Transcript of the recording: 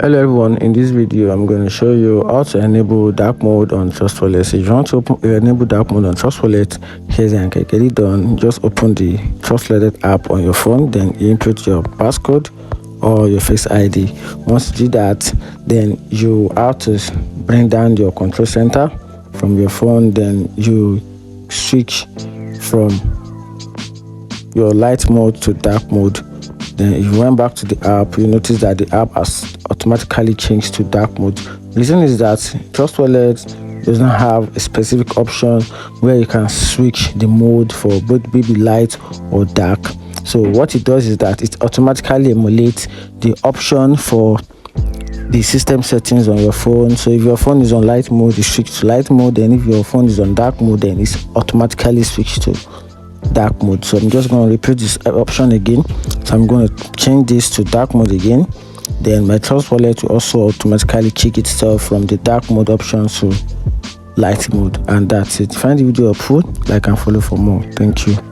Hello everyone, in this video I'm going to show you how to enable dark mode on Trust Wallet. So if you want to enable dark mode on Trust Wallet, here's how you can get it done. Just open the Trust Wallet app on your phone, then you input your passcode or your Face ID. Once you do that, then you have to bring down your control center from your phone, then you switch from your light mode to dark mode. Then if you went back to the app, you notice that the app has automatically changed to dark mode. The reason is that Trust Wallet does not have a specific option where you can switch the mode for both baby light or dark. So what it does is that it automatically emulates the option for the system settings on your phone. So if your phone is on light mode, you switch to light mode, and if your phone is on dark mode, then it's automatically switched to dark mode. So I'm just going to repeat this option again. So I'm going to change this to dark mode again. Then my Trust Wallet will also automatically check itself from the dark mode option to light mode, and that's it. Find the video helpful, like and follow for more. Thank you.